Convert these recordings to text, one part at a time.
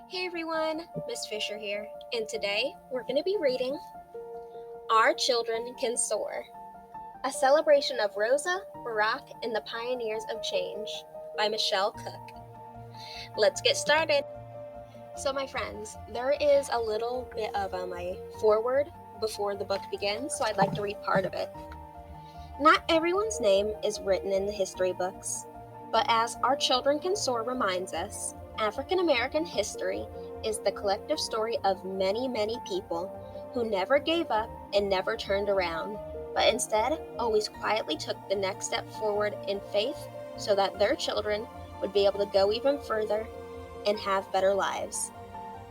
Hey everyone, Miss Fisher here, and today we're going to be reading Our Children Can Soar, a celebration of Rosa, Barack, and the Pioneers of Change by Michelle Cook. Let's get started. So, my friends, there is a little bit of a foreword before the book begins, so I'd like to read part of it. Not everyone's name is written in the history books, but as Our Children Can Soar reminds us, African American history is the collective story of many, many people who never gave up and never turned around, but instead always quietly took the next step forward in faith so that their children would be able to go even further and have better lives.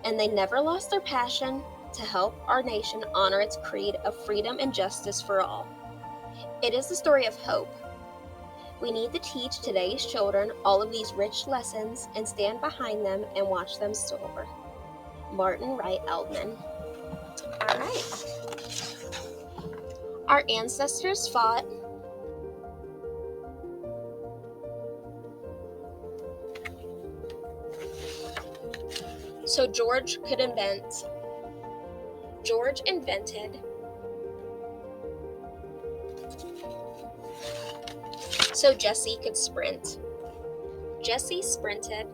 And they never lost their passion to help our nation honor its creed of freedom and justice for all. It is the story of hope. We need to teach today's children all of these rich lessons and stand behind them and watch them soar. Martin Wright Eldman. All right. Our ancestors fought so George could invent. George invented so Jesse could sprint. Jesse sprinted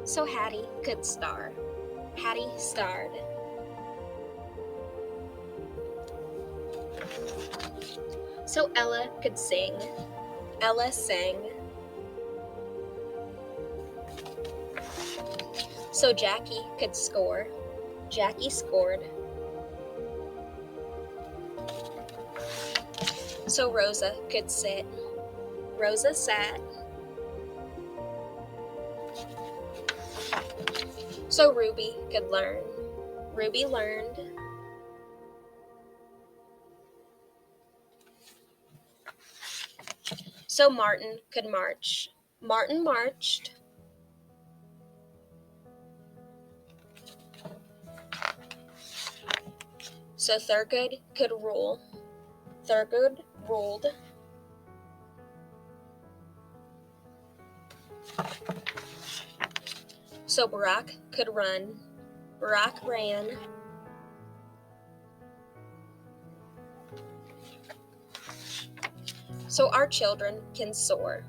so Hattie could star. Hattie starred. So Ella could sing. Ella sang. So Jackie could score. Jackie scored. So Rosa could sit. Rosa sat. So Ruby could learn. Ruby learned. So Martin could march. Martin marched. So Thurgood could rule. Thurgood ruled. So Barack could run. Barack ran. So our children can soar,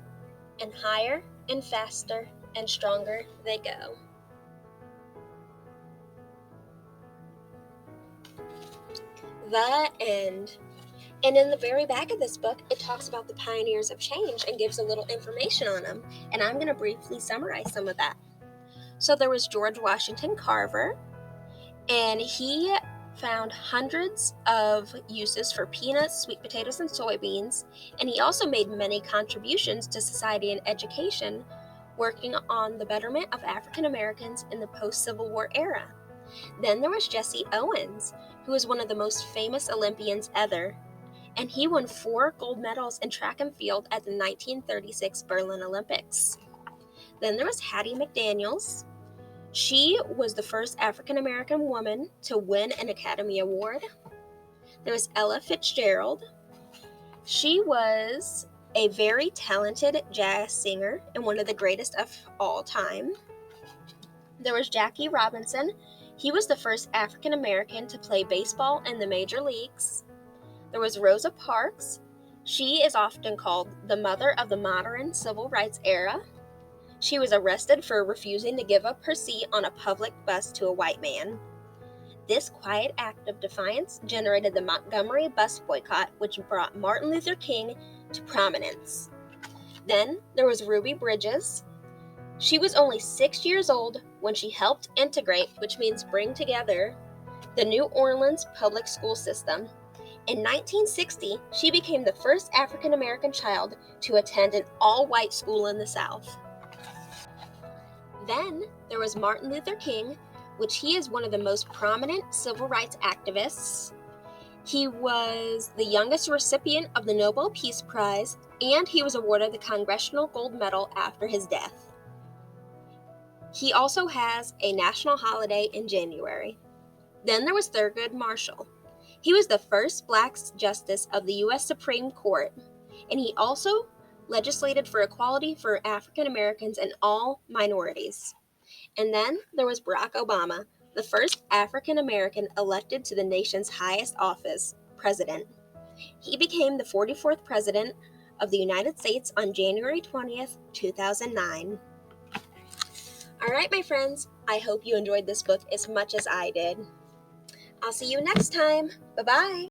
and higher and faster and stronger they go. The end. And in the very back of this book, it talks about the pioneers of change and gives a little information on them. And I'm going to briefly summarize some of that. So there was George Washington Carver, and he found hundreds of uses for peanuts, sweet potatoes, and soybeans, and he also made many contributions to society and education, working on the betterment of African Americans in the post-Civil War era. Then there was Jesse Owens, who was one of the most famous Olympians ever, and he won 4 gold medals in track and field at the 1936 Berlin Olympics. Then there was Hattie McDaniels. She was the first African American woman to win an Academy Award. There was Ella Fitzgerald. She was a very talented jazz singer and one of the greatest of all time. There was Jackie Robinson. He was the first African American to play baseball in the major leagues. There was Rosa Parks. She is often called the mother of the modern civil rights era. She was arrested for refusing to give up her seat on a public bus to a white man. This quiet act of defiance generated the Montgomery bus boycott, which brought Martin Luther King to prominence. Then there was Ruby Bridges. She was only 6 years old when she helped integrate, which means bring together, the New Orleans public school system. In 1960, she became the first African American child to attend an all-white school in the South. Then there was Martin Luther King, which he is one of the most prominent civil rights activists. He was the youngest recipient of the Nobel Peace Prize, and he was awarded the Congressional Gold Medal after his death. He also has a national holiday in January. Then there was Thurgood Marshall. He was the first Black justice of the U.S. Supreme Court, and he also legislated for equality for African Americans and all minorities. And then there was Barack Obama, the first African American elected to the nation's highest office, president. He became the 44th president of the United States on January 20th, 2009. All right, my friends, I hope you enjoyed this book as much as I did. I'll see you next time. Bye-bye.